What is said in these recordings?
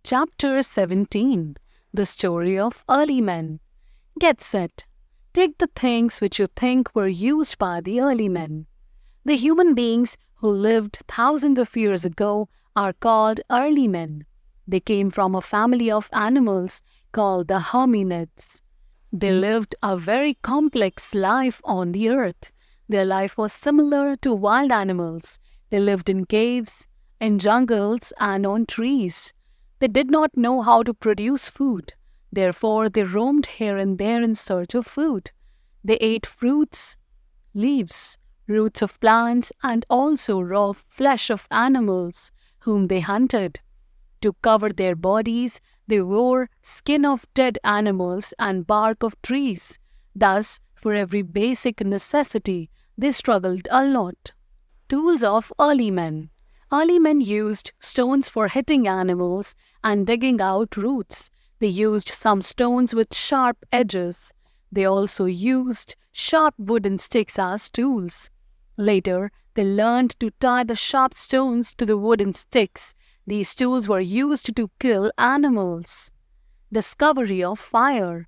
Chapter 17. The Story of Early Men. Get set. Take the things which you think were used by the early men. The human beings who lived thousands of years ago are called early men. They came from a family of animals called the hominids. They lived a very complex life on the earth. Their life was similar to wild animals. They lived in caves, in jungles, and on trees. They did not know how to produce food. Therefore, they roamed here and there in search of food. They ate fruits, leaves, roots of plants, and also raw flesh of animals whom they hunted. To cover their bodies, they wore skin of dead animals and bark of trees. Thus, for every basic necessity, they struggled a lot. Tools of early men. Early men used stones for hitting animals and digging out roots. They used some stones with sharp edges. They also used sharp wooden sticks as tools. Later, they learned to tie the sharp stones to the wooden sticks. These tools were used to kill animals. Discovery of fire.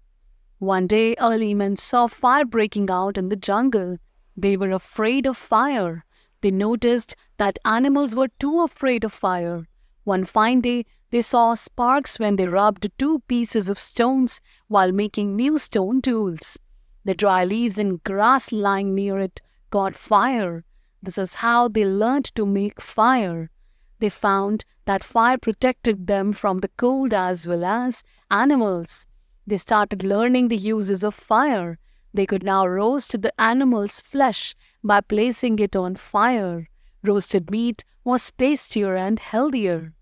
One day, early men saw fire breaking out in the jungle. They were afraid of fire. They noticed that animals were too afraid of fire. One fine day, they saw sparks when they rubbed two pieces of stones while making new stone tools. The dry leaves and grass lying near it caught fire. This is how they learned to make fire. They found that fire protected them from the cold as well as animals. They started learning the uses of fire. They could now roast the animal's flesh by placing it on fire. Roasted meat was tastier and healthier.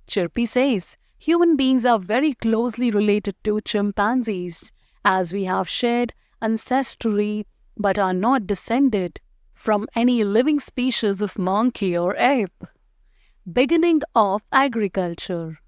Chirpy says, human beings are very closely related to chimpanzees, as we have shared ancestry but are not descended from any living species of monkey or ape. Beginning of agriculture.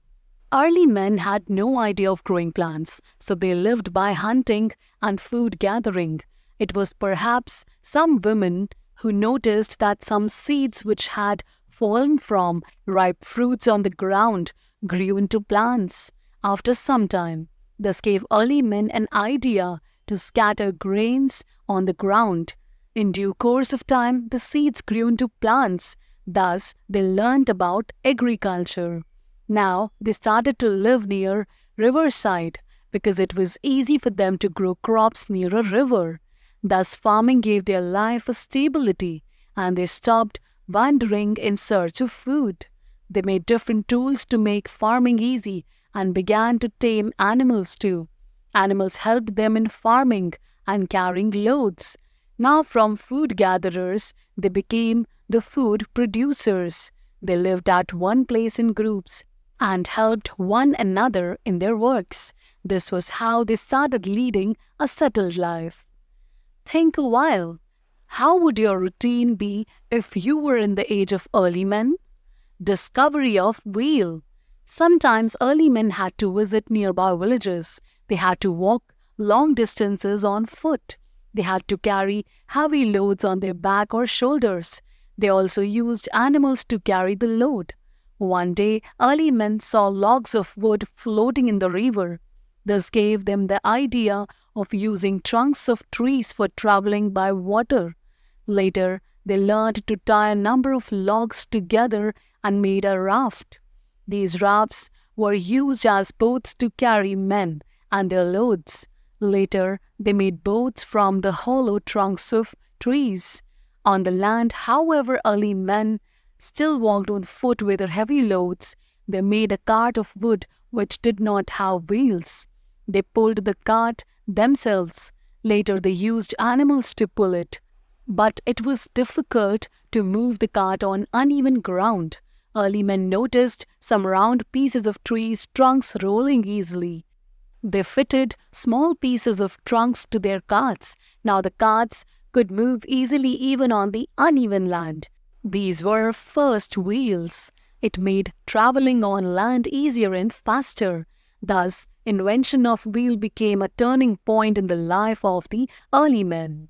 Early men had no idea of growing plants, so they lived by hunting and food gathering. It was perhaps some women who noticed that some seeds which had fallen from ripe fruits on the ground grew into plants. After some time, this gave early men an idea to scatter grains on the ground. In due course of time, the seeds grew into plants. Thus, they learned about agriculture. Now, they started to live near riverside because it was easy for them to grow crops near a river. Thus, farming gave their life a stability, and they stopped wandering in search of food. They made different tools to make farming easy and began to tame animals too. Animals helped them in farming and carrying loads. Now, from food gatherers, they became the food producers. They lived at one place in groups and helped one another in their works. This was how they started leading a settled life. Think a while. How would your routine be if you were in the age of early men? Discovery of wheel. Sometimes early men had to visit nearby villages. They had to walk long distances on foot. They had to carry heavy loads on their back or shoulders. They also used animals to carry the load. One day, early men saw logs of wood floating in the river. This gave them the idea of using trunks of trees for traveling by water. Later, they learned to tie a number of logs together and made a raft. These rafts were used as boats to carry men and their loads. Later, they made boats from the hollow trunks of trees. On the land, however, early men still walked on foot with their heavy loads. They made a cart of wood which did not have wheels. They pulled the cart themselves. Later, they used animals to pull it. But it was difficult to move the cart on uneven ground. Early men noticed some round pieces of trees' trunks rolling easily. They fitted small pieces of trunks to their carts. Now the carts could move easily even on the uneven land. These were first wheels. It made traveling on land easier and faster. Thus, invention of wheel became a turning point in the life of the early men.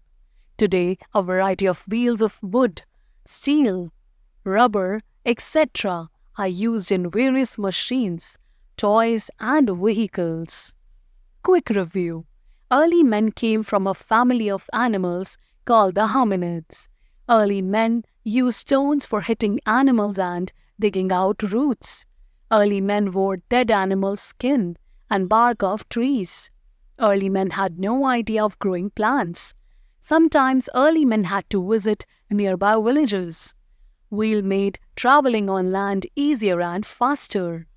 Today, a variety of wheels of wood, steel, rubber, etc. are used in various machines. toys, and vehicles. Quick review. Early men came from a family of animals called the hominids. Early men used stones for hitting animals and digging out roots. Early men wore dead animals' skin and bark of trees. Early men had no idea of growing plants. Sometimes early men had to visit nearby villages. Wheel made traveling on land easier and faster.